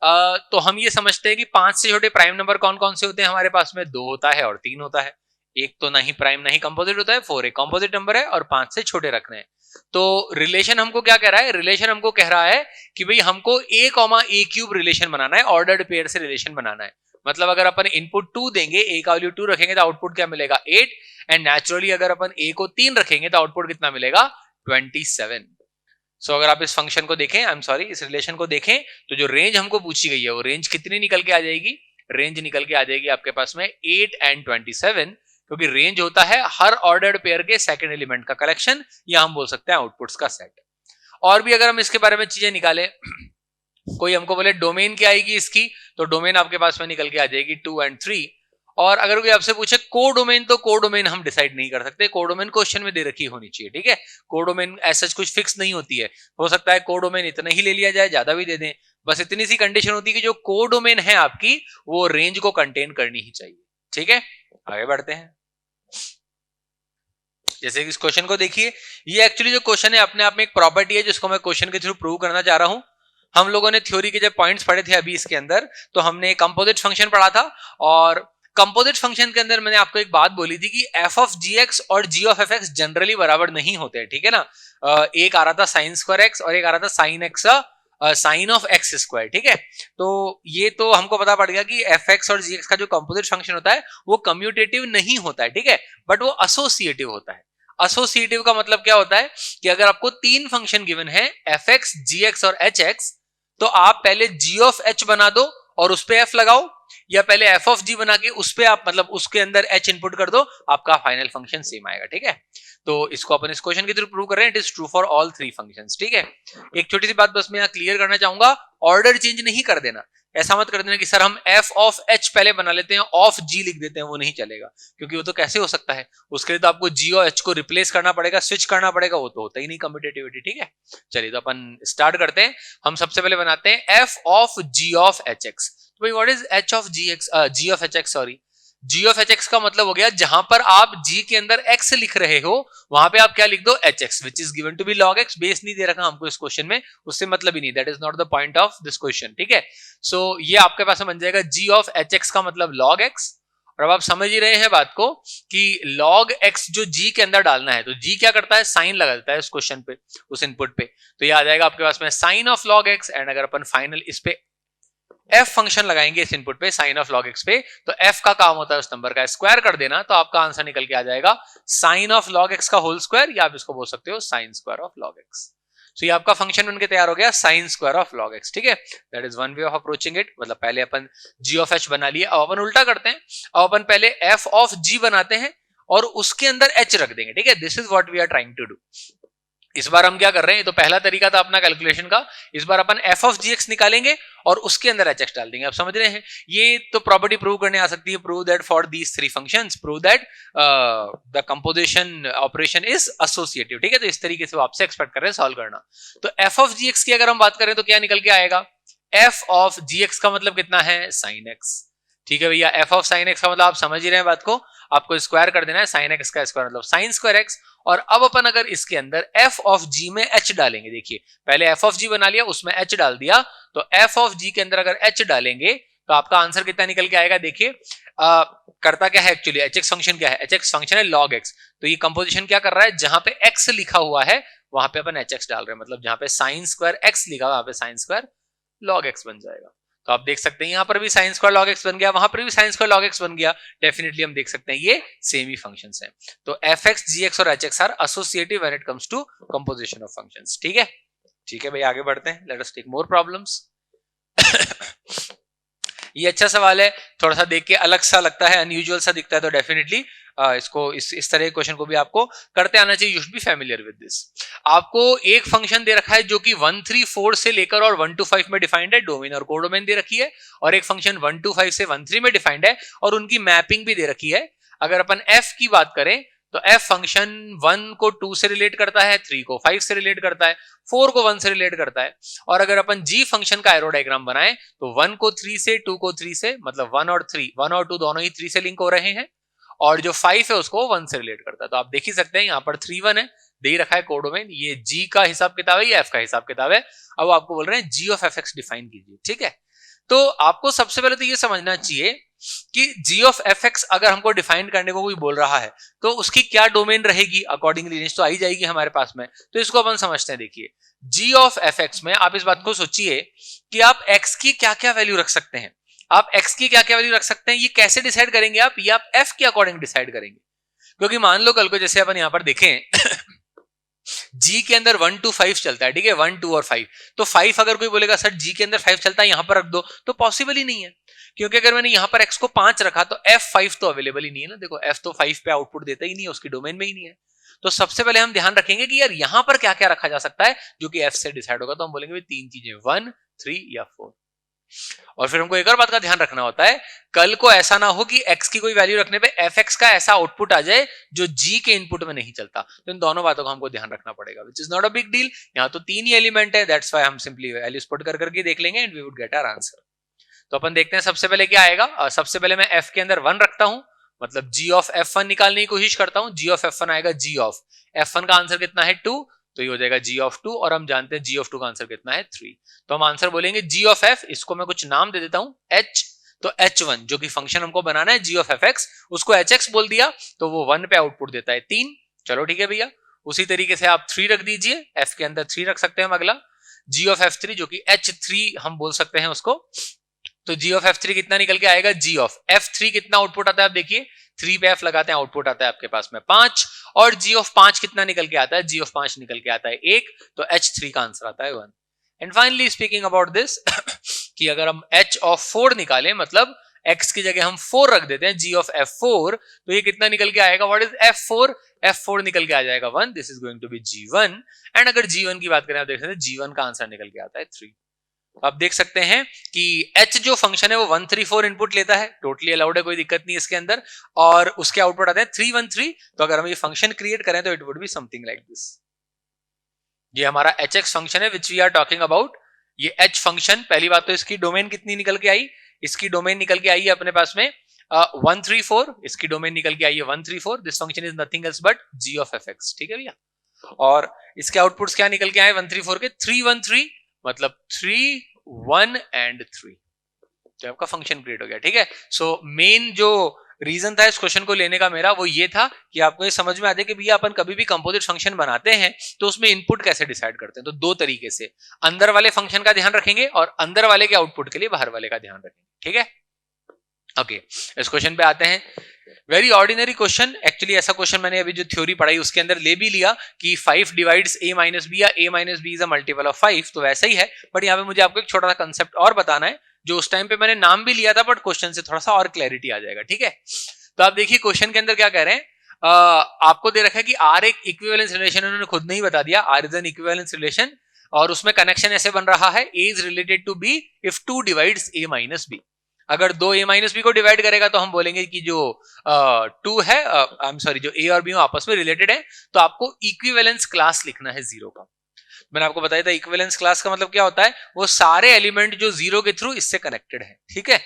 तो हम ये समझते हैं कि 5 से छोटे प्राइम नंबर कौन कौन से होते हैं हमारे पास में, 2 होता है और 3 होता है। एक तो नहीं प्राइम नहीं कंपोजिट होता है, 4 एक कंपोजिट नंबर है और 5 से छोटे रखने हैं। तो रिलेशन हमको क्या कह रहा है, रिलेशन हमको कह रहा है कि भाई हमको a comma a cube relation बनाना है, ऑर्डर्ड पेयर से रिलेशन बनाना है। मतलब अगर अपन इनपुट 2 देंगे, a का वैल्यू 2 रखेंगे तो आउटपुट क्या मिलेगा 8, एंड नेचुरली अगर अपन a को 3 रखेंगे तो आउटपुट कितना मिलेगा 27। सो अगर आप इस फंक्शन को देखें, आई एम सॉरी इस रिलेशन को देखें, तो जो रेंज हमको पूछी गई है वो रेंज कितनी निकल के आ जाएगी, रेंज निकल के आ जाएगी आपके पास में 8 एंड 27, क्योंकि रेंज होता है हर ऑर्डर्ड पेयर के सेकंड एलिमेंट का कलेक्शन, या हम बोल सकते हैं आउटपुट्स का सेट। और भी अगर हम इसके बारे में चीजें निकालें, कोई हमको बोले डोमेन क्या आएगी इसकी, तो डोमेन आपके पास में निकल के आ जाएगी 2 एंड 3। और अगर कोई आपसे पूछे कोडोमेन, तो कोडोमेन हम डिसाइड नहीं कर सकते, कोडोमेन क्वेश्चन में दे रखी होनी चाहिए, ठीक है। कोडोमेन ऐसा कुछ फिक्स नहीं होती है, हो सकता है कोडोमेन इतना ही ले लिया जाए, ज्यादा भी दे दें, बस इतनी सी कंडीशन होती है कि जो कोडोमेन है आपकी वो रेंज को कंटेन करनी ही चाहिए, ठीक है। आगे बढ़ते हैं, जैसे कि इस क्वेश्चन को देखिए, ये एक्चुअली जो क्वेश्चन है अपने आप में एक प्रॉपर्टी है जिसको मैं क्वेश्चन के थ्रू प्रूव करना चाह रहा हूं। हम लोगों ने थ्योरी के जब पॉइंट्स पढ़े थे अभी इसके अंदर, तो हमने कंपोजिट फंक्शन पढ़ा था, और कंपोजिट फंक्शन के अंदर मैंने आपको एक बात बोली थी कि एफ ऑफ जी एक्स और जी ऑफ एफ एक्स जनरली बराबर नहीं होते, ठीक है ना। एक आ रहा था साइन स्क्वायर एक्स और एक आ रहा था sine x sine of x square, ठीक है। तो ये तो हमको पता पड़ गया कि एफ एक्स और जी एक्स का जो कंपोजिट फंक्शन होता है वो कम्यूटेटिव नहीं होता है, ठीक है, बट वो एसोसिएटिव होता है। एसोसिएटिव का मतलब क्या होता है कि अगर आपको 3 फंक्शन गिवन है एफ एक्स, जी एक्स और एच एक्स, तो आप पहले जी ऑफ एच बना दो और उस पे एफ लगाओ, या पहले एफ ऑफ जी बना के उस पे आप मतलब उसके अंदर एच इनपुट कर दो, आपका फाइनल फंक्शन सेम आएगा, ठीक है। तो इसको अपन इस क्वेश्चन के थ्रू प्रूव कर रहे हैं, it is true for all 3 functions, ठीक है। एक छोटी सी बात बस मैं यहाँ क्लियर करना चाहूंगा, ऑर्डर चेंज नहीं कर देना, ऐसा मत कर देना कि सर हम एफ ऑफ एच पहले बना लेते हैं ऑफ जी लिख देते हैं, वो नहीं चलेगा, क्योंकि वो तो कैसे हो सकता है, उसके लिए तो आपको जी और एच को रिप्लेस करना पड़ेगा, स्विच करना पड़ेगा, वो तो होता ही नहीं कम्यूटेटिविटी, ठीक है। चलिए तो अपन स्टार्ट करते हैं। हम सबसे पहले बनाते हैं f of g of h x. तो भाई what is h of g x, g of h x, sorry g of h x का मतलब हो गया जहां पर आप जी के अंदर एक्स लिख रहे हो वहां पे आप क्या लिख दो h x, which is given to be log x. Base नहीं दे रखा हमको इस क्वेश्चन में, उससे मतलब ही नहीं, that is not the point of this question, ठीक है। सो ये आपके पास बन जाएगा जी ऑफ एच एक्स का मतलब लॉग एक्स। और अब आप समझ ही रहे हैं बात को कि लॉग एक्स जो जी के अंदर डालना है, तो जी क्या करता है साइन लगा देता है उस क्वेश्चन पे, उस इनपुट पे, तो ये आ जाएगा आपके पास में sine of log x. And अगर अपन फाइनल इस पे एफ फंक्शन लगाएंगे इस इनपुट पे साइन ऑफ लॉग एक्स पे, तो एफ का काम होता है उस नंबर का स्क्वायर कर देना, तो आपका आंसर निकल के आ जाएगा साइन ऑफ लॉग एक्स का होल स्क्वायर, या आप इसको बोल सकते हो sine square of log x. तो ये आपका फंक्शन बनके तैयार हो गया sine square of log x, ठीक है। That is one way of approaching it. मतलब पहले अपन जी ऑफ एच बना लिए, अब अपन उल्टा करते हैं, अब अपन पहले एफ ऑफ जी बनाते हैं और उसके अंदर एच रख देंगे, ठीक है। This is what we are trying to do. इस बार हम क्या कर रहे हैं, तो पहला तरीका था अपना कैलकुलेशन का, इस बार अपन एफ ऑफ जी एक्स निकालेंगे और उसके अंदर एच एक्स डाल देंगे। आप समझ रहे हैं, ये तो प्रॉपर्टी प्रूव करने आ सकती है, prove that for these 3 functions prove that the composition operation is associative, ठीक है। तो इस तरीके से वो आपसे एक्सपेक्ट कर रहे हैं सॉल्व करना। तो एफ ऑफ जी एक्स की अगर हम बात करें तो क्या निकल के आएगा, एफ ऑफ जी एक्स का मतलब कितना है साइन एक्स, ठीक है भैया। एफ ऑफ साइन एक्स का मतलब आप समझ ही रहे हैं बात को, आपको स्क्वायर कर देना है, साइन एक्स का स्क्वायर मतलब साइन स्क्वायर एक्स। और अब अपन अगर इसके अंदर एफ ऑफ जी में एच डालेंगे, देखिए पहले एफ ऑफ जी बना लिया उसमें एच डाल दिया, तो एफ ऑफ जी के अंदर अगर एच डालेंगे तो आपका आंसर कितना निकल के आएगा, देखिए करता क्या है एक्चुअली, एच एक्स फंक्शन क्या है, एच एक्स फंक्शन है लॉग एक्स, तो ये कंपोजिशन क्या कर रहा है, जहां पे एक्स लिखा हुआ है वहां पे अपन एच एक्स डाल रहे हैं, मतलब जहां पे साइन स्क्वायर एक्स लिखा हुआ वहां पे साइन स्क्वायर लॉग एक्स बन जाएगा। तो आप देख सकते हैं यहां पर भी साइन स्क्वायर लॉग एक्स बन गया, वहां पर भी साइन स्क्वायर लॉग एक्स बन गया, डेफिनेटली हम देख सकते हैं ये सेम ही फंक्शंस हैं। तो एफ एक्स जी एक्स और h x are associative when it comes to composition of functions, ठीक है। ठीक है भाई आगे बढ़ते हैं, let us take more problems. ये अच्छा सवाल है, थोड़ा सा देख के अलग सा लगता है, अनयूजुअल सा दिखता है, तो डेफिनेटली इसको इस तरह के क्वेश्चन को भी आपको करते आना चाहिए, you should be familiar with this. आपको एक फंक्शन दे रखा है जो कि 1 3 4 से लेकर और 1 to 5 में डिफाइंड है, डोमेन और कोडोमेन दे रखी है, और एक फंक्शन 1 to 5 से 1 3 में डिफाइंड है और उनकी मैपिंग भी दे रखी है। अगर अपन एफ की बात करें तो एफ फंक्शन 1 को 2 से रिलेट करता है, 3 को 5 से रिलेट करता है, 4 को 1 से रिलेट करता है। और अगर अपन जी फंक्शन का एरो डायग्राम बनाएं तो 1 को 3 से, 2 को 3 से, मतलब 1 और 2 दोनों ही 3 से लिंक हो रहे हैं, और जो 5 है उसको 1 से रिलेट करता है। तो आप देख ही सकते हैं यहाँ पर 3 1 है, दे ही रखा है कोडोमेन, ये जी का हिसाब किताब है, ये एफ का हिसाब किताब है। अब आपको बोल रहे हैं जी ऑफ एफ एक्स डिफाइन कीजिए, ठीक है। तो आपको सबसे पहले तो ये समझना चाहिए कि जी ऑफ एफ एक्स अगर हमको डिफाइन करने को कोई बोल रहा है तो उसकी क्या डोमेन रहेगी, अकॉर्डिंगली रेंज तो आई जाएगी हमारे पास में। तो इसको अपन समझते हैं। देखिए जी ऑफ एफ एक्स में आप इस बात को सोचिए कि आप एक्स की क्या क्या वैल्यू रख सकते हैं। आप एक्स की क्या क्या वैल्यू रख सकते हैं, ये कैसे डिसाइड करेंगे आप, ये आप एफ के अकॉर्डिंग डिसाइड करेंगे। क्योंकि मान लो कल को जैसे अपन यहां पर देखें जी के अंदर 1 to 5 चलता है, ठीक है, 1 2 और 5। तो 5 अगर कोई बोलेगा सर जी के अंदर 5 चलता है यहां पर रख दो, तो पॉसिबल ही नहीं है। क्योंकि अगर मैंने यहां पर x को 5 रखा तो f5 तो अवेलेबल ही नहीं है ना। देखो f तो 5 पे आउटपुट देता ही नहीं है, उसकी डोमेन में ही नहीं है। तो सबसे पहले हम ध्यान रखेंगे कि यार यहां पर क्या क्या रखा जा सकता है जो कि f से डिसाइड होगा। तो हम बोलेंगे तीन चीजें, 1 3 या 4। और फिर हमको एक और बात का ध्यान रखना होता है, कल को ऐसा ना हो कि x की कोई वैल्यू रखने पे fx का ऐसा आउटपुट आ जाए जो g के इनपुट में नहीं चलता। तो इन दोनों बातों का हमको ध्यान रखना पड़ेगा, which is not a big deal. यहाँ तो तीन ही एलिमेंट है, दैट्स व्हाई हम सिंपली वैल्यूज पुट कर करके देख लेंगे and we would get our answer. तो अपन देखते हैं सबसे पहले क्या आएगा। सबसे पहले मैं f के अंदर 1 रखता हूं, मतलब g ऑफ f1 निकालने की कोशिश करता हूं। g ऑफ f1 आएगा g ऑफ f1 का आंसर कितना है 2, तो ये हो जाएगा g ऑफ 2, और हम जानते हैं g ऑफ 2 का आंसर कितना है 3। तो हम आंसर बोलेंगे g ऑफ f, इसको मैं कुछ नाम दे देता हूं h। तो h1 जो कि फंक्शन हमको बनाना है g ऑफ fx, उसको hx बोल दिया तो वो 1 पे आउटपुट देता है 3। चलो ठीक है भैया। उसी तरीके से आप 3 रख दीजिए, f के अंदर 3 रख सकते हैं हम अगला। g ऑफ f3 जो कि h3 हम बोल सकते हैं उसको, तो g ऑफ f3 कितना निकल के आएगा, g ऑफ f3 कितना आउटपुट आता है आप देखिए, 3 पे f लगाते हैं, आउटपुट आता है आपके पास में 5। और g ऑफ 5 कितना निकल के आता है, g ऑफ 5 निकल के आता है 1, तो h3 का आंसर आता है 1। And finally speaking about this कि अगर हम h ऑफ 4 निकालें, मतलब x की जगह हम 4 रख देते हैं, g ऑफ f4, तो ये कितना निकल के आएगा, व्हाट इज f4, f4 निकल के आ जाएगा 1, this is going to be g1। And अगर g1 की बात करें आप देख सकते हैं g1 का आंसर निकल के आता है 3। आप देख सकते हैं कि h जो फंक्शन है वो 1 3 4 इनपुट लेता है, टोटली अलाउड है, कोई दिक्कत नहीं इसके अंदर, और उसके आउटपुट आते हैं 3 1 3। तो अगर हम ये फंक्शन क्रिएट करें तो it would be something like this. ये हमारा hx फंक्शन है which we are talking about. ये h फंक्शन, पहली बात तो इसकी डोमेन कितनी निकल के आई, इसकी डोमेन निकल के आई है अपने पास में 1 3 4, इसकी डोमेन निकल के आई है 1 3 4। This function is nothing else but g of fx, ठीक है भैया। और इसके आउटपुट्स क्या निकल के आए 1 3 4 के, 3 1 3, मतलब 3 1 एंड 3, तो आपका फंक्शन क्रिएट हो गया, ठीक है। सो मेन जो रीजन था इस क्वेश्चन को लेने का मेरा, वो ये था कि आपको ये समझ में आ जाए कि भैया अपन कभी भी कंपोजिट फंक्शन बनाते हैं तो उसमें इनपुट कैसे डिसाइड करते हैं। तो दो तरीके से, अंदर वाले फंक्शन का ध्यान रखेंगे और अंदर वाले के आउटपुट के लिए बाहर वाले का ध्यान रखेंगे, ठीक है। ओके, इस क्वेश्चन पे आते हैं। वेरी ऑर्डिनरी क्वेश्चन, एक्चुअली ऐसा क्वेश्चन मैंने अभी जो थ्योरी पढ़ाई उसके अंदर ले भी लिया कि 5 डिवाइड्स a माइनस बी या a minus b is a multiple of 5, तो वैसा ही है। बट यहाँ पे मुझे आपको एक छोटा सा कंसेप्ट और बताना है जो उस टाइम पे मैंने नाम भी लिया था, बट क्वेश्चन से थोड़ा सा और क्लैरिटी आ जाएगा, ठीक है। तो आप देखिए क्वेश्चन के अंदर क्या कह रहे हैं, आपको दे रखा है कि आर एक इक्विवेलेंस रिलेशन, उन्होंने खुद नहीं बता दिया, R is an equivalence relation, और उसमें कनेक्शन ऐसे बन रहा है a is related to b if 2 divides a minus b। अगर 2 a माइनस बी को डिवाइड करेगा तो हम बोलेंगे कि जो 2 है, आई एम सॉरी, जो a और b आपस में रिलेटेड है, तो आपको इक्विवेलेंस क्लास लिखना है जीरो का। मैंने आपको बताया था इक्विवेलेंस क्लास का मतलब क्या होता है, वो सारे एलिमेंट जो जीरो के थ्रू इससे कनेक्टेड है, ठीक है।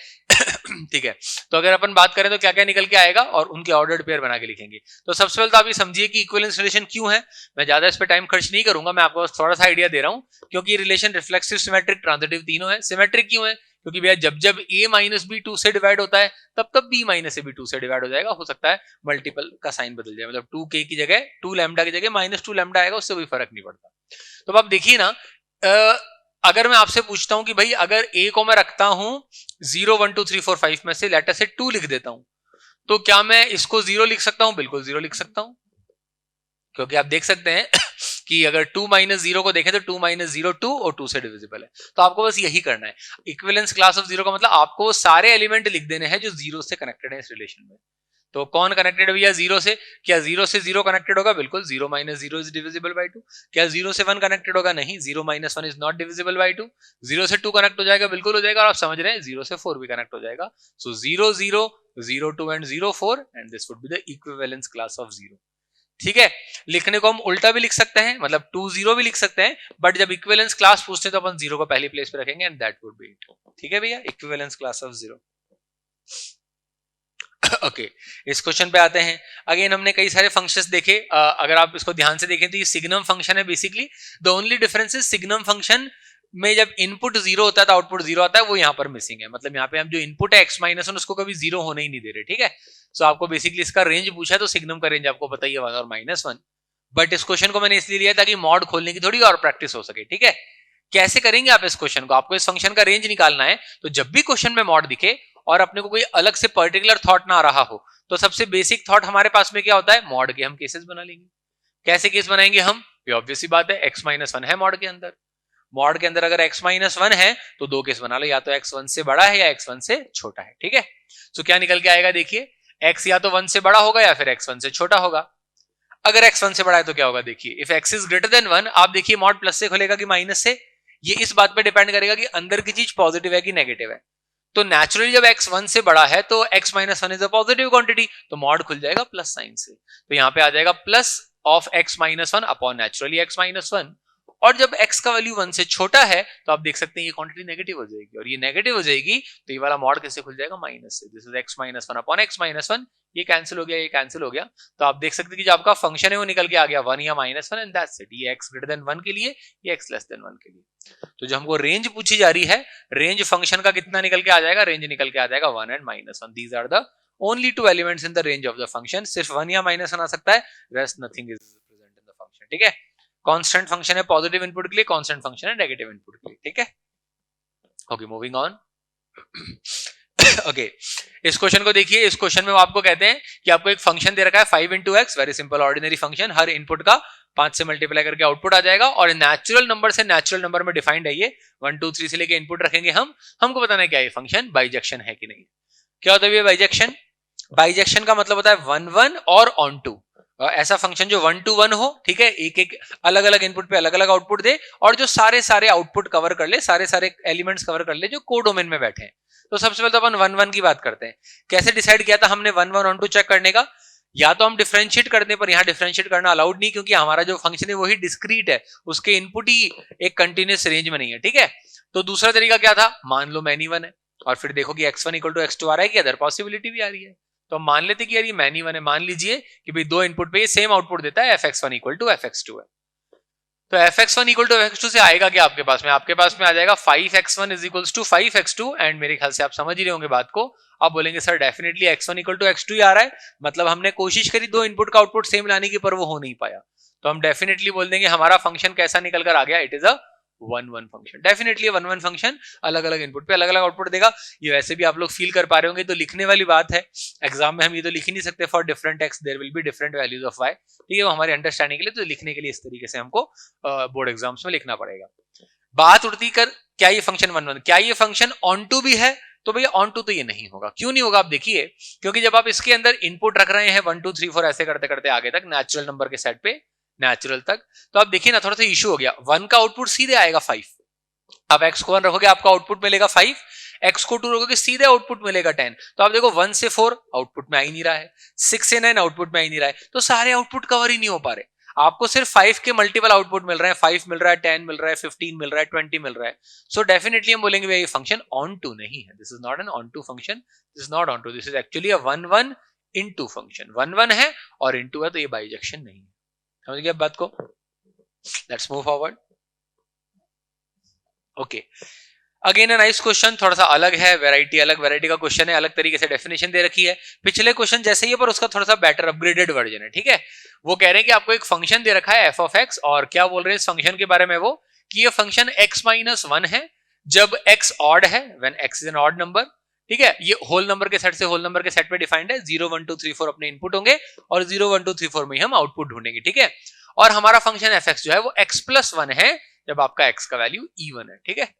ठीक है, तो अगर अपन बात करें तो क्या क्या निकल के आएगा और उनके ऑर्डर्ड पेयर बना के लिखेंगे। तो सबसे पहले तो आप ये समझिए कि इक्विवेलेंस रिलेशन क्यों है। मैं ज्यादा इस पे टाइम खर्च नहीं करूंगा, मैं आपको थोड़ा सा आइडिया दे रहा हूं, क्योंकि ये रिलेशन रिफ्लेक्सिव, सिमेट्रिक, ट्रांजिटिव तीनों है। सिमेट्रिक क्यों है, क्योंकि भैया जब जब a माइनस बी 2 से डिवाइड होता है तब तब b माइनस b 2 से डिवाइड हो जाएगा। हो सकता है मल्टीपल का साइन बदल जाए, मतलब 2k की जगह 2 लैम्डा की जगह -2 लैम्डा आएगा, उससे कोई फर्क नहीं पड़ता। तो आप देखिए ना, अगर मैं आपसे पूछता हूं कि भाई अगर a को मैं रखता हूं 0 1 2 3 4 5 में से लेटर से 2 लिख देता हूं, तो क्या मैं इसको 0 लिख सकता हूं? बिल्कुल 0 लिख सकता हूं, क्योंकि आप देख सकते हैं कि अगर 2 माइनस 0 को देखें तो 2 माइनस 0 2 और 2 से डिविजिबल है। तो आपको बस यही करना है, इक्विवेलेंस क्लास ऑफ 0 का मतलब आपको सारे एलिमेंट लिख देने हैं जो 0 से कनेक्टेड है इस रिलेशन में। तो कौन कनेक्टेड है भैया 0 से? क्या 0 से 0 कनेक्टेड होगा? बिल्कुल, 0 माइनस 0 इज डिविजिबल बाय 2। क्या 0 से 1 कनेक्टेड होगा? नहीं, 0 minus 1 is not divisible by 2। 0 से 2 कनेक्ट हो जाएगा? बिल्कुल हो जाएगा, और आप समझ रहे हैं 0 से 4 भी कनेक्ट हो जाएगा। सो 0 0 0 2 and 0 4 and this would be the equivalence class of 0। ठीक है, लिखने को हम उल्टा भी लिख सकते हैं, मतलब 2 0 भी लिख सकते हैं, बट जब इक्विवेलेंस क्लास पूछते हैं तो अपन 0 को पहली प्लेस पे रखेंगे and that would be it. ठीक है भैया, इक्विवेलेंस क्लास ऑफ 0। ओके इस क्वेश्चन पे आते हैं। अगेन हमने कई सारे फंक्शंस देखे, अगर आप इसको ध्यान से देखें तो ये सिग्नम फंक्शन है basically. The only difference is signum function में जब इनपुट जीरो होता है तो आउटपुट जीरो आता है, वो यहाँ पर मिसिंग है। मतलब यहाँ पे हम जो इनपुट है x माइनस वन उसको कभी जीरो होने ही नहीं दे रहे, ठीक है। सो आपको बेसिकली इसका रेंज पूछा है तो सिग्नम का रेंज आपको बताइए 1 और -1। बट इस क्वेश्चन को मैंने इसलिए लिया ताकि मॉड खोलने की थोड़ी और प्रैक्टिस हो सके, ठीक है। कैसे करेंगे आप इस क्वेश्चन को, आपको इस फंक्शन का रेंज निकालना है। तो जब भी क्वेश्चन में मॉड दिखे और अपने को कोई अलग से पर्टिकुलर थॉट ना आ रहा हो, तो सबसे बेसिक थॉट हमारे पास में क्या होता है, मॉड के हम केसेस बना लेंगे। कैसे केस बनाएंगे हम, ये ऑब्वियस सी बात है, x माइनस वन है मॉड के अंदर। मॉड के अंदर अगर x माइनस वन है तो दो केस बना लो, या तो x 1 से बड़ा है या x 1 से छोटा है, ठीक है। तो क्या निकल के आएगा, देखिए x या तो 1 से बड़ा होगा या फिर x 1 से छोटा होगा। अगर x 1 से बड़ा है तो क्या होगा, देखिए if x is greater then 1, आप देखिए मॉड प्लस से खुलेगा कि माइनस से, ये इस बात पे डिपेंड करेगा कि अंदर की चीज पॉजिटिव है कि नेगेटिव है। तो नेचुरली जब x 1 से बड़ा है तो x minus one is a positive quantity, तो मॉड खुल जाएगा प्लस साइन से। तो यहाँ पे आ जाएगा plus of x minus one upon naturally x minus one. और जब x का वैल्यू 1 से छोटा है तो आप देख सकते हैं ये क्वांटिटी नेगेटिव हो जाएगी, और ये नेगेटिव हो जाएगी तो ये वाला मॉड कैसे खुल जाएगा, माइनस से। This is x minus one upon x minus one, ये कैंसिल हो गया, ये कैंसिल हो गया। तो आप देख सकते हैं कि जो आपका फंक्शन है वो निकल के आ गया 1 या -1, एंड दैट्स इट। ये x ग्रेटर देन 1 के लिए, ये x लेस देन 1 के लिए। तो जो हमको रेंज पूछी जा रही है, रेंज फंक्शन का कितना निकल के आ जाएगा, रेंज निकल के आ जाएगा 1 and -1। These are the only two elements in the range of the function. सिर्फ 1 या -1 आ सकता है, rest nothing is present in the function, ठीक है। कांस्टेंट फंक्शन है पॉजिटिव इनपुट के लिए, कांस्टेंट फंक्शन है नेगेटिव इनपुट के लिए, ठीक है। Okay moving on. ओके इस क्वेश्चन को देखिए। इस क्वेश्चन में वो आपको कहते हैं कि आपको एक फंक्शन दे रखा है 5 into x, very simple ordinary function. हर इनपुट का 5 से मल्टीप्लाई करके आउटपुट आ जाएगा, और नेचुरल नंबर से नेचुरल नंबर में डिफाइंड है ये। 1 2 3 से लेके इनपुट रखेंगे हमको बताना है क्या ये फंक्शन बाइजेक्शन है कि नहीं। क्या होता है ये बाइजेक्शन? बाइजेक्शन का मतलब होता है 1 1 और ऑन टू। ऐसा फंक्शन जो 1 to 1 हो, ठीक है, एक एक अलग अलग इनपुट पे अलग अलग आउटपुट दे, और जो सारे सारे आउटपुट कवर कर ले, सारे सारे एलिमेंट्स कवर कर ले जो कोडोमेन में बैठे हैं। तो सबसे पहले तो अपन 1 1 की बात करते हैं। कैसे डिसाइड किया था हमने 1 1 ऑन टू चेक करने का? या तो हम डिफरेंशिएट करने पर, यहाँ डिफरेंशिएट करना अलाउड नहीं, क्योंकि हमारा जो फंक्शन है वही डिस्क्रीट है, उसके इनपुट ही एक कंटिन्यूस रेंज में नहीं है, ठीक है। तो दूसरा तरीका क्या था, मान लो मैनी वन है, और फिर देखो कि x1 इक्वल टू x2 आ रहा है कि अदर पॉसिबिलिटी भी आ रही है। तो हम मान लेते कि यार ये मैनी वन है। मान लीजिए कि भाई दो इनपुट पे ये सेम आउटपुट देता है, fx1 इक्वल टू fx2 है। तो fx1 इक्वल टू fx2 से आएगा क्या आपके पास में? आपके पास में आ जाएगा 5x1 is equal to 5x2, and मेरे ख्याल से आप समझ ही रहे होंगे बात को। आप बोलेंगे sir definitely x1 equal to x2 ही आ रहा है, मतलब हमने कोशिश करी दो इनपुट का आउटपुट सेम लाने की, पर वो हो नहीं पाया। तो हम डेफिनेटली बोल देंगे हमारा फंक्शन कैसा निकल कर आ गया, it is a 1 1 function. Definitely 1 1 function अलग अलग इनपुट पे अलग अलग आउटपुट देगा। ये वैसे भी आप लोग फील कर पा रहे होंगे, तो लिखने वाली बात है। एग्जाम में हम ये तो लिख ही नहीं सकते, for different x there will be different values of y, ठीक है। वो हमारे अंडरस्टैंडिंग के लिए, तो लिखने के लिए इस तरीके से हमको बोर्ड एग्जाम्स में लिखना पड़ेगा। बात उठती कर, क्या ये फंक्शन 1 1, क्या ये फंक्शन ऑन टू भी है? तो भैया ऑन टू तो ये नहीं होगा। क्यों नहीं होगा आप देखिए, क्योंकि जब आप इसके अंदर इनपुट रख रहे हैं 1 2 3 4 ऐसे करते करते आगे तक नेचुरल नंबर के सेट पे, नेचुरल तक, तो आप देखिए ना थोड़ा सा इशू हो गया। 1 का आउटपुट सीधे आएगा 5, आप x को 1 रखोगे आपका आउटपुट मिलेगा 5, x को 2 रखोगे सीधे आउटपुट मिलेगा 10। तो आप देखो 1 से 4 आउटपुट में आ ही नहीं रहा है, 6 से 9 आउटपुट में आ ही नहीं रहा है, तो सारे आउटपुट कवर ही नहीं हो पा रहे। आपको सिर्फ 5 के मल्टीपल आउटपुट मिल रहे हैं, 5 मिल रहा है, 10 मिल रहा है, 15 मिल रहा है, 20 मिल रहा है। सो डेफिनेटली हम बोलेंगे ये फंक्शन ऑन टू नहीं है, this is not an onto function, this is not onto, this is actually a 1 1 into function. 1 1 है और इनटू है, तो ये बाइजेक्शन नहीं है। समझ गए बात को? Let's move forward. Okay again a nice question, थोड़ा सा अलग है, वैरायटी अलग, वैरायटी का क्वेश्चन है, अलग तरीके से डेफिनेशन दे रखी है। पिछले क्वेश्चन जैसे ही है, पर उसका थोड़ा सा बेटर अपग्रेडेड वर्जन है, ठीक है। वो कह रहे हैं कि आपको एक फंक्शन दे रखा है f of x, और क्या बोल रहे हैं इस फंक्शन के बारे में वो, कि ये फंक्शन x माइनस 1 है जब x ऑड है, when x is an odd number, ठीक है। ये होल नंबर के सेट से होल नंबर के सेट पे डिफाइंड है। 0 1 2 3 4 अपने इनपुट होंगे, और 0 1 2 3 4 में हम आउटपुट ढूंढेंगे, ठीक है। और हमारा फंक्शन f(x) जो है वो x प्लस 1 है जब आपका x का वैल्यू even है, ठीक है।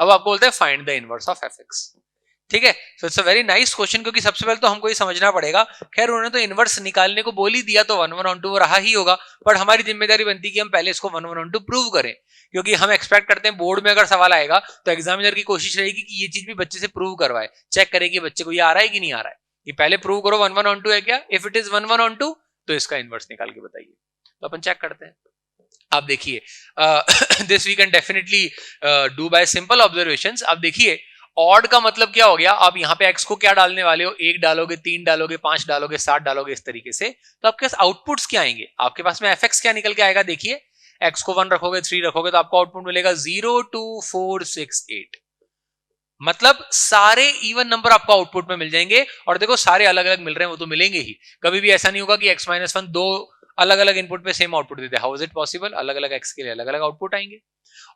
अब आपको बोलते हैं find the inverse of fx, ठीक है। So it's a very nice question, क्योंकि सबसे पहले तो हमको ये समझना पड़ेगा, खैर उन्होंने तो इनवर्स निकालने को बोल ही दिया, तो 1 1 ऑन टू रहा ही होगा, बट हमारी जिम्मेदारी बनती है कि हम पहले इसको 1 1 ऑन टू प्रूव करें, क्योंकि हम एक्सपेक्ट करते हैं बोर्ड में अगर सवाल आएगा तो एग्जामिनर की कोशिश रहेगी कि ये चीज भी बच्चे से प्रूव करवाए, चेक करे कि बच्चे को ये आ रहा है कि नहीं आ रहा है। ये पहले प्रूव करो 1 1 ऑन टू है क्या, if it is 1 1 onto तो इसका इनवर्स निकाल के बताइए। तो अपन चेक करते हैं। आप देखिए this we can definitely do by simple observations. आप देखिए ऑड का मतलब क्या हो गया, आप यहाँ पे x को क्या डालने वाले हो, 1 डालोगे, 3 डालोगे, 5 डालोगे, 7 डालोगे, इस तरीके से, तो आपके पास आउटपुट्स क्या आएंगे, आपके पास में fx क्या निकल के आएगा, देखिए x को 1 रखोगे, 3 रखोगे, तो आपको आउटपुट मिलेगा 0, 2, 4, 6, 8। मतलब सारे इवन नंबर आपको आउटपुट में मिल जाएंगे, और देखो सारे अलग अलग मिल रहे हैं, वो तो मिलेंगे ही, कभी भी ऐसा नहीं होगा कि x-1 दो अलग अलग इनपुट पे सेम आउटपुट देते हैं, हाउ इज इट पॉसिबल, अलग अलग x के लिए अलग अलग आउटपुट आएंगे।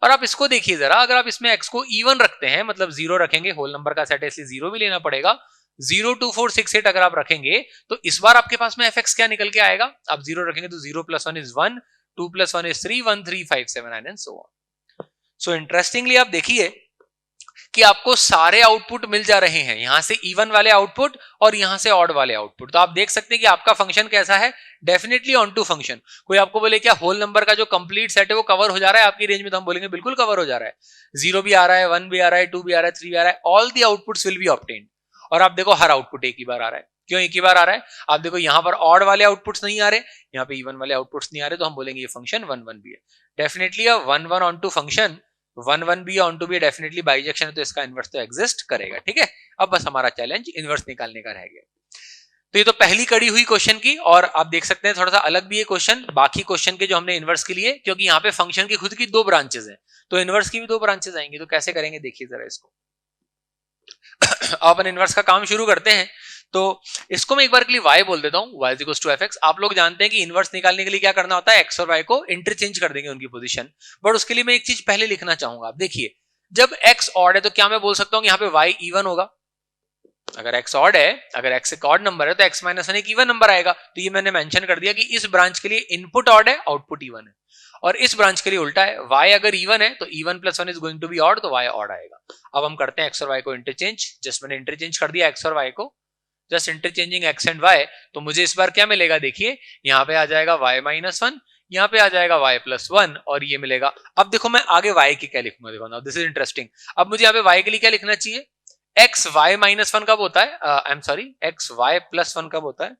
और आप इसको देखिए जरा, अगर आप इसमें x को इवन रखते हैं, मतलब 0 रखेंगे, होल नंबर का सेट है इसलिए 0 भी लेना पड़ेगा, 0, 2, 4, 6, 8 अगर आप रखेंगे तो इस बार आपके पास में fx क्या निकल के आएगा, आप 0 रखेंगे तो 0 + 1 is 1, 2 + 1 is 3, 1, 3, 5, 7, 9 and so on. So interestingly आप देखिए कि आपको सारे आउटपुट मिल जा रहे हैं, यहां से इवन वाले आउटपुट और यहां से ऑड वाले आउटपुट। तो आप देख सकते हैं कि आपका फंक्शन कैसा है, डेफिनेटली ऑन टू फंक्शन। कोई आपको बोले क्या होल नंबर का जो कंप्लीट सेट है वो कवर हो जा रहा है आपकी रेंज में, तो हम बोलेंगे बिल्कुल कवर हो जा रहा है, 0 भी आ रहा है, 1 भी आ रहा है, 2 भी आ रहा है, 3 भी आ रहा है, all the outputs will be obtained. और आप देखो हर आउटपुट एक ही बार आ रहा है, क्यों एक ही बार आ रहा है, आप देखो यहाँ पर ऑड वाले आउटपुट्स नहीं आ रहे, यहाँ पे इवन वाले आउटपुट्स नहीं आ रहे, तो हम बोलेंगे ये फंक्शन 1 1 भी है। डेफिनेटली 1 1 ऑन टू फंक्शन 1 1 भी ऑन टू भी डेफिनेटली बाइजेक्शन है, तो इसका इनवर्स तो एग्जिस्ट करेगा। ठीक है, अब बस हमारा चैलेंज इनवर्स निकालने का रह गया। तो ये तो पहली कड़ी हुई क्वेश्चन की, और आप देख सकते हैं थोड़ा सा अलग भी है क्वेश्चन बाकी क्वेश्चन के जो हमने इनवर्स के लिए, क्योंकि यहाँ पे फंक्शन की खुद की 2 ब्रांचेस हैं, तो इनवर्स की भी 2 ब्रांचेस आएंगी। तो कैसे करेंगे देखिए जरा इसको। अपन इनवर्स का काम शुरू करते हैं, तो इसको मैं एक बार के लिए y बोल देता हूं, y इक्वल्स टू fx। आप लोग जानते हैं कि इनवर्स निकालने के लिए क्या करना होता है, x और y को इंटरचेंज कर देंगे उनकी पोजीशन, बट उसके लिए मैं एक चीज पहले लिखना चाहूंगा। आप देखिए जब x ऑड है तो क्या मैं बोल सकता हूं कि यहाँ पे y इवन होगा, अगर x ऑड है, अगर x एक ऑड नंबर है तो x-1 एक इवन नंबर आएगा। तो ये मैंने मेंशन कर दिया कि इस ब्रांच के लिए इनपुट ऑड है, आउटपुट इवन है, और इस ब्रांच के लिए उल्टा है, y अगर इवन है तो even + 1 is going to be odd, तो y ऑड आएगा। अब हम करते हैं x और y को इंटरचेंज, जस्ट मैंने इंटरचेंज कर दिया x और y को, just interchanging x and y, तो मुझे इस बार क्या मिलेगा, देखिए यहाँ पे आ जाएगा y-1, यहाँ पे आ जाएगा y+1, और ये मिलेगा। अब देखो मैं आगे y की क्या लिखूंगा, देखो ना दिस इज इंटरेस्टिंग। अब मुझे यहाँ पे y के लिए क्या लिखना चाहिए, xy-1 कब होता है, आई एम सॉरी xy+1 कब होता है,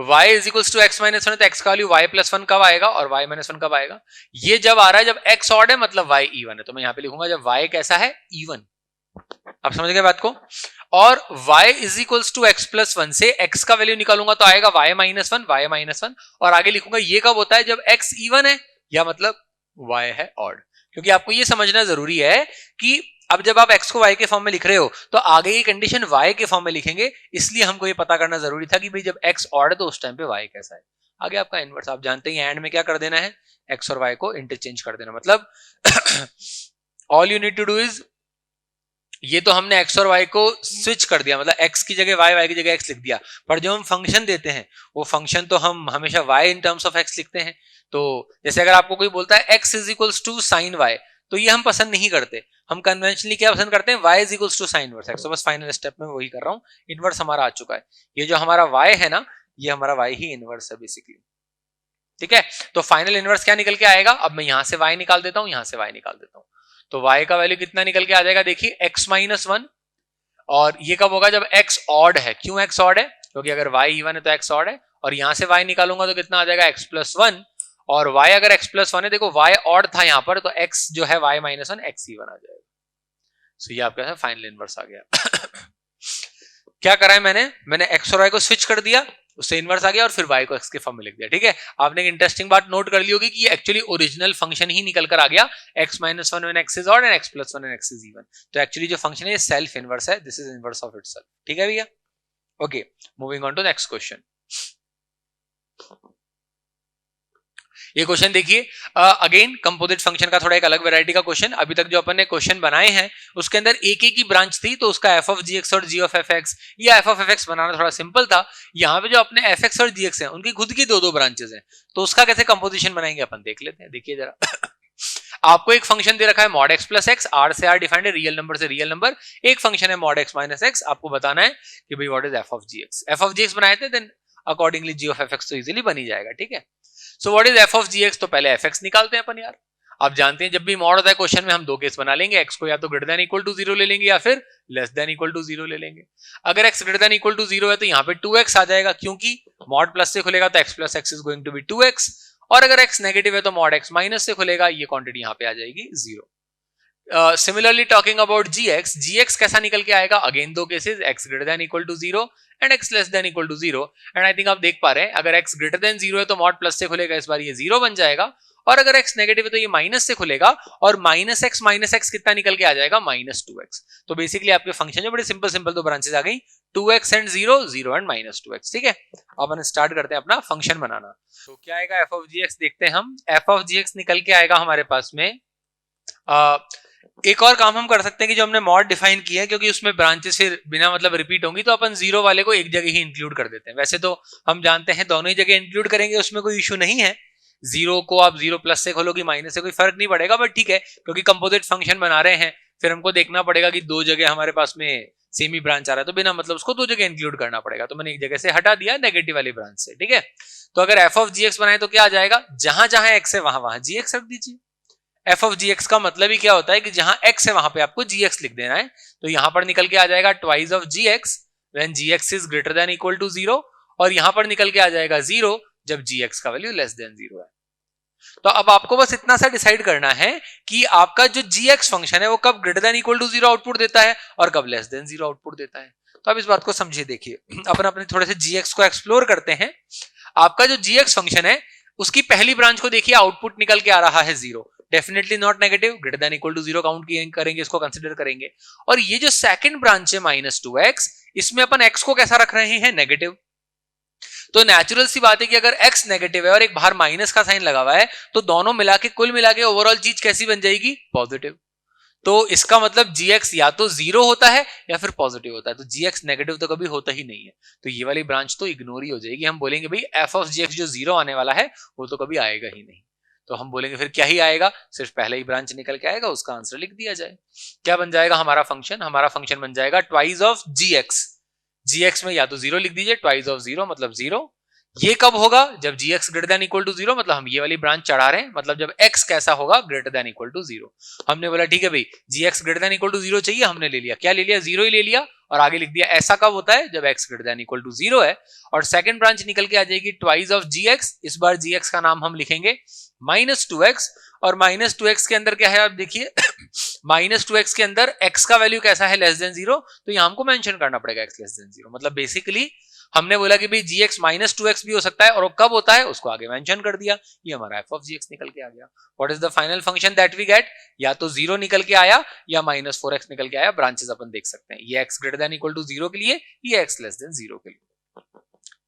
y is equals to x-1, तो x का वैल्यू y+1 कब आएगा और y-1 कब आएगा, ये जब आ रहा है जब x ऑड है, मतलब y इवन है। तो मैं यहाँ पे लिखूंगा जब y कैसा है, इवन। आप समझ गए बात को। और y is equals to x+1 से x का वैल्यू निकालूंगा तो आएगा y-1, और आगे लिखूंगा ये कब होता है, जब x इवन है या मतलब y है ऑड। क्योंकि आपको ये समझना जरूरी है कि अब जब आप x को y के फॉर्म में लिख रहे हो तो आगे की कंडीशन y के फॉर्म में लिखेंगे, इसलिए हमको ये पता करना जरूरी था कि भाई जब x ऑड है तो उस टाइम पे y कैसा है। आगे आपका इनवर्स आप जानते हैं, एंड में क्या कर देना है, x और y को इंटरचेंज कर देना। मतलब all you need to do is, ये तो हमने x और y को स्विच कर दिया, मतलब x की जगह y की जगह x लिख दिया, पर जब हम फंक्शन देते हैं वो फंक्शन तो हम हमेशा y in terms of x लिखते हैं। तो जैसे अगर आपको कोई बोलता है x is equals to sine y, तो ये हम पसंद नहीं करते, हम कन्वेंशनली क्या पसंद करते हैं, y is equals to sine inverse x। तो बस फाइनल स्टेप में वही कर रहा हूं, इनवर्स हमारा आ चुका है। ये जो हमारा y है ना, ये हमारा y ही इनवर्स है बेसिकली। ठीक है, तो फाइनल इनवर्स क्या निकल के आएगा, अब मैं यहां से y निकाल देता हूं, यहां से y निकाल देता हूं, तो y का वैल्यू कितना निकल के आ जाएगा, देखिए x-1, और ये कब होगा, जब x ऑड है। क्यों x ऑड है, क्योंकि अगर y इवन है तो x ऑड है, और यहां से y निकालूंगा तो कितना आ जाएगा x+1, और y अगर x+1 है, देखो y ऑड था यहां पर, तो x जो है y-1 x इवन आ जाएगा। सो ये आपका फाइनल इनवर्स आ गया। क्या करा है मैंने x और y को स्विच कर दिया, उससे इनवर्स आ गया, और फिर y को x के फॉर्म में लिख दिया। ठीक है, आपने एक इंटरेस्टिंग बात नोट कर ली होगी कि ये एक्चुअली ओरिजिनल फंक्शन ही निकल कर आ गया, x-1 when x is odd and x+1 when x is even। तो एक्चुअली जो फंक्शन है सेल्फ इनवर्स है, this is inverse of itself. ठीक है भैया, okay, moving on to next question. ये क्वेश्चन देखिए, अगेन कंपोजिट फंक्शन का थोड़ा एक अलग वैरायटी का क्वेश्चन। अभी तक जो अपन ने क्वेश्चन बनाए हैं उसके अंदर एक ही ब्रांच थी, तो उसका f of gx और g of fx या f of fx बनाना थोड़ा सिंपल था। यहाँ पे जो अपने fx और gx हैं उनकी खुद की दो ब्रांचेस हैं, तो उसका कैसे कंपोजिशन बनाएंगे अपन देख लेते हैं। देखिए जरा आपको एक फंक्शन दे रखा है mod x plus x, r से r डिफाइंड है, रियल नंबर से रियल नंबर। एक फंक्शन है mod x minus x, आपको बताना है कि भाई what is f of gx। f of gx बनाए थे, then accordingly g of fx तो इजीली बन ही जाएगा। ठीक है, so what is f of gx, तो पहले fx निकालते हैं अपन यार। आप जानते हैं जब भी मॉड होता है क्वेश्चन में हम दो केस बना लेंगे, x को या तो ग्रेटर देन इक्वल टू 0 ले लेंगे या फिर लेस देन इक्वल टू 0 ले लेंगे। अगर x greater than equal to 0 है तो यहाँ पे 2x आ जाएगा, क्योंकि मॉड प्लस से खुलेगा तो x plus x is going to be 2x, और अगर x नेगेटिव है तो मॉड x माइनस से खुलेगा, ये क्वांटिटी यहां पे आ जाएगी 0। Similarly talking about gx कैसा निकल के आएगा, अगेन दो cases, x greater than equal to 0 and x less than equal to 0। And I think आप देख पा रहे हैं अगर x ग्रेटर देन 0 है तो मॉड प्लस से खुलेगा, इस बार ये 0 बन जाएगा, और अगर x नेगेटिव है तो ये माइनस से खुलेगा, और माइनस x कितना निकल के आ जाएगा, -2x। तो बेसिकली आपके फंक्शन जो बड़े सिंपल दो ब्रांचेस आ गई, 2x एंड 0, 0 एंड -2x। ठीक है, अब अपन स्टार्ट करते हैं अपना फंक्शन बनाना। तो क्या आएगा f ऑफ gx, देखते हैं हम। f ऑफ gx निकल के आएगा हमारे पास में, एक और काम हम कर सकते हैं कि जो हमने मॉड डिफाइन किया है, क्योंकि उसमें ब्रांचेस फिर बिना मतलब रिपीट होंगी, तो अपन 0 वाले को एक जगह ही इंक्लूड कर देते हैं। वैसे तो हम जानते हैं दोनों ही जगह इंक्लूड करेंगे, उसमें कोई इशू नहीं है। 0 को आप 0 प्लस से खोलोगे माइनस से कोई फर्क नहीं पड़ेगा, बट ठीक है क्योंकि कंपोजिट फंक्शन बना रहे हैं, फिर हमको देखना पड़ेगा कि दो जगह हमारे पास में सेम ही ब्रांच आ रहा है, तो बिना मतलब उसको दो जगह इंक्लूड करना पड़ेगा, तो मैंने एक जगह से हटा दिया नेगेटिव वाली ब्रांच से। ठीक है, तो अगर f ऑफ gx बनाए तो क्या आ जाएगा, जहां जहां x है वहां वहां gx रख दीजिए। f ऑफ gx का मतलब ही क्या होता है कि जहां x है वहां पे आपको gx लिख देना है, तो यहां पर निकल के आ जाएगा twice of gx when gx is greater than equal to 0, और यहां पर निकल के आ जाएगा 0 जब gx का वैल्यू लेस देन 0 है। तो अब आपको बस इतना सा डिसाइड करना है कि आपका जो gx फंक्शन है वो कब greater than equal to 0 output देता है और कब लेस देन 0 आउटपुट देता है। तो अब इस बात को समझिए, देखिए अपन अपने थोड़े से gx को एक्सप्लोर करते हैं। आपका जो gx फंक्शन है उसकी पहली ब्रांच को देखिए, आउटपुट निकल के आ रहा है 0, definitely not negative, greater than equal to 0 count करेंगे, इसको कंसीडर करेंगे। और ये जो सेकंड ब्रांच है -2x, इसमें अपन x को कैसा रख रहे हैं, नेगेटिव। तो नेचुरल सी बात है कि अगर x नेगेटिव है और एक बाहर माइनस का साइन लगा हुआ है, तो दोनों मिला के कुल मिला के ओवरऑल चीज कैसी बन जाएगी, पॉजिटिव। तो इसका मतलब gx या तो 0 होता है या फिर पॉजिटिव होता है, तो gx नेगेटिव तो कभी होता ही नहीं है, तो ये वाली ब्रांच तो इग्नोर ही हो जाएगी। हम बोलेंगे भाई f ऑफ gx जो 0 आने वाला है वो तो कभी आएगा ही नहीं, तो हम बोलेंगे फिर क्या ही आएगा, सिर्फ पहले ही ब्रांच निकल के आएगा, उसका आंसर लिख दिया जाए। क्या बन जाएगा हमारा फंक्शन बन जाएगा ट्वाइस ऑफ gx में या तो 0 लिख दीजिए, ट्वाइस ऑफ 0 मतलब 0। ये कब होगा, जब gx greater than equal to 0, मतलब हम ये वाली ब्रांच चढ़ा रहे हैं, मतलब जब x कैसा होगा, ग्रेटर देन इक्वल टू 0। हमने बोला ठीक है भाई gx greater than equal to 0 चाहिए, हमने ले लिया, क्या ले लिया, 0 ही ले लिया, और आगे लिख दिया ऐसा कब होता है, जब x greater than equal to 0 है। और सेकंड ब्रांच निकल के आ जाएगी ट्वाइस ऑफ gx, इस बार gx का नाम हम लिखेंगे -2x, और -2x के अंदर क्या है आप देखिए -2x के अंदर x का वैल्यू कैसा है, लेस देन 0, तो यहां हमको मेंशन करना पड़ेगा x लेस देन 0। मतलब बेसिकली हमने बोला कि भाई gx -2x भी हो सकता है, और वो कब होता है उसको आगे मेंशन कर दिया, ये हमारा f ऑफ gx निकल के आ गया। What is the final function that we get, या तो 0 निकल के आया या -4x निकल के आया, ब्रांचेस अपन देख सकते हैं, ये x greater than equal to 0 के लिए, ये x लेस देन 0 के लिए।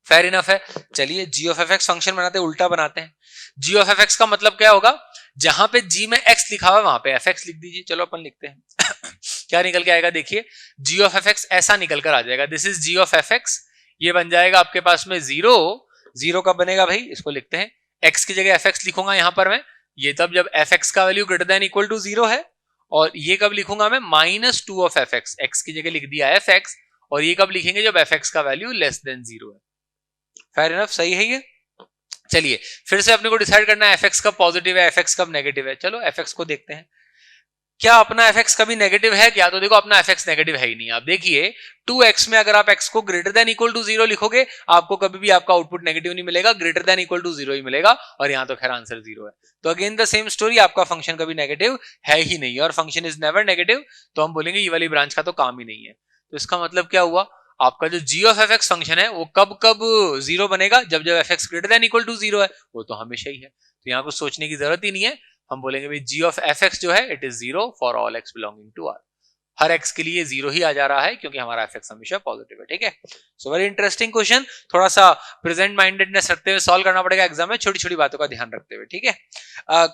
फेयर इनफ है। चलिए g ऑफ fx फंक्शन बनाते हैं, उल्टा बनाते हैं। g ऑफ fx का मतलब क्या होगा, जहां पे g में x लिखा हुआ है वहां पे fx लिख दीजिए। चलो अपन लिखते हैं क्या निकल के आएगा, देखिए g ऑफ fx ऐसा निकल कर आ जाएगा, this is g of fx, ये बन जाएगा आपके पास में 0 कब बनेगा भाई, इसको लिखते हैं, x की जगह fx लिखूंगा यहां पर मैं, ये तब जब fx का value greater than equal to 0 है, और ये कब लिखूंगा मैं, -2 ऑफ fx, x की जगह लिख दिया fx, और ये कब लिखेंगे, जब fx का वैल्यू लेस देन 0 है। फेयर इनफ, सही है ये। चलिए फिर से अपने को डिसाइड करना है fx कब पॉजिटिव है, fx कब नेगेटिव है। चलो fx को देखते हैं, क्या अपना fx कभी नेगेटिव है क्या, तो देखो अपना fx नेगेटिव है ही नहीं। आप देखिए 2x में अगर आप x को ग्रेटर देन इक्वल टू 0 लिखोगे, आपको कभी भी आपका आउटपुट नेगेटिव नहीं मिलेगा, ग्रेटर देन इक्वल टू 0 ही मिलेगा, और यहां तो खैर आंसर 0 है। तो अगेन द सेम स्टोरी, आपका फंक्शन कभी नेगेटिव है ही नहीं, और फंक्शन इज नेवर नेगेटिव, तो हम बोलेंगे ये वाली ब्रांच का तो काम ही नहीं है। तो इसका मतलब क्या हुआ, आपका जो g ऑफ fx फंक्शन है वो कब 0 बनेगा, जब fx greater than equal to 0 है, वो तो हमेशा ही है, तो यहाँ कुछ सोचने की जरूरत ही नहीं है। हम बोलेंगे भाई g ऑफ fx जो है it is 0 for all x belonging to r, हर x के लिए 0 ही आ जा रहा है क्योंकि हमारा fx हमेशा पॉजिटिव है। ठीक है, सो वेरी इंटरेस्टिंग क्वेश्चन, थोड़ा सा प्रेजेंट माइंडेडनेस रखते हुए सॉल्व करना पड़ेगा एग्जाम में, छोटी छोटी बातों का ध्यान रखते हुए। ठीक है,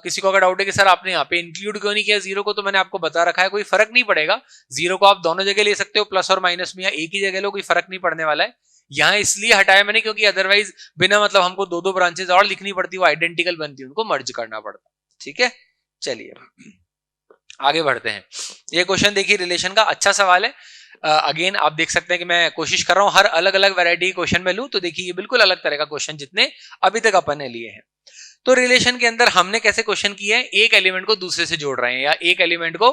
किसी को अगर डाउट है कि सर आपने यहाँ पे इंक्लूड क्यों नहीं किया 0 को, तो मैंने आपको बता रखा है, कोई फर्क नहीं पड़ेगा, 0 को आप दोनों जगह ले सकते हो, प्लस और माइनस में, या एक ही जगह लो, कोई फर्क नहीं पड़ने वाला है। यहाँ इसलिए हटाया मैंने क्योंकि अदरवाइज बिना मतलब हमको दो ब्रांचेस और लिखनी पड़ती, वो आइडेंटिकल बनती, उनको मर्ज करना पड़ता। ठीक है, चलिए आगे बढ़ते हैं। ये क्वेश्चन देखिए रिलेशन का, अच्छा सवाल है। अगेन आप देख सकते हैं कि मैं कोशिश कर रहा हूं हर अलग अलग वैरायटी के क्वेश्चन में लूं, तो देखिए ये बिल्कुल अलग तरह का क्वेश्चन जितने अभी तक अपन ने लिए हैं। तो रिलेशन के अंदर हमने कैसे क्वेश्चन किए हैं, एक एलिमेंट को दूसरे से जोड़ रहे हैं या एक एलिमेंट को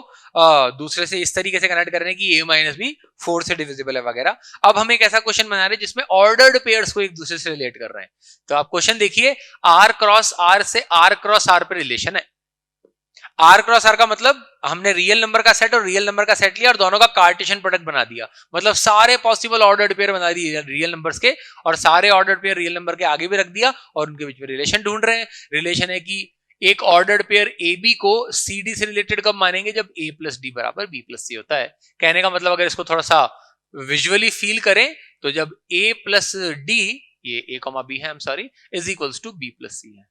दूसरे से इस तरीके से कनेक्ट कर रहे हैं कि a माइनस बी 4 से डिविजिबल है वगैरह। अब हम एक ऐसा क्वेश्चन बना रहे हैं जिसमें ऑर्डर्ड पेयर्स को एक दूसरे से रिलेट कर रहे हैं। तो आप क्वेश्चन देखिए, r क्रॉस r से r क्रॉस r पे रिलेशन है। r क्रॉस r का मतलब हमने रियल नंबर का सेट और रियल नंबर का सेट लिया और दोनों का कार्टेशियन प्रोडक्ट बना दिया, मतलब सारे पॉसिबल ऑर्डर्ड पेयर बना दिए रियल नंबर्स के और सारे ऑर्डर्ड पेयर रियल नंबर के आगे भी रख दिया और उनके बीच में रिलेशन ढूंढ रहे हैं। रिलेशन है कि एक ऑर्डर्ड पेयर ए बी को सी डी से रिलेटेड कब मानेंगे, जब a प्लस डी बराबर b प्लस सी होता है। कहने का मतलब अगर इसको थोड़ा सा विजुअली फील करें तो जब a प्लस डी, ये a कॉमा b है, I am sorry, is equals to b plus C है।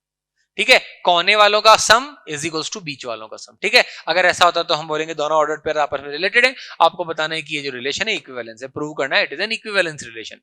ठीक है, कोने वालों का सम इज इक्वल्स टू बीच वालों का सम। ठीक है, अगर ऐसा होता तो हम बोलेंगे दोनों ऑर्डर्ड पेयर आपस में रिलेटेड है। आपको बताना है कि ये जो रिलेशन है इक्विवेलेंस है, प्रूव करना है it is an equivalence relation.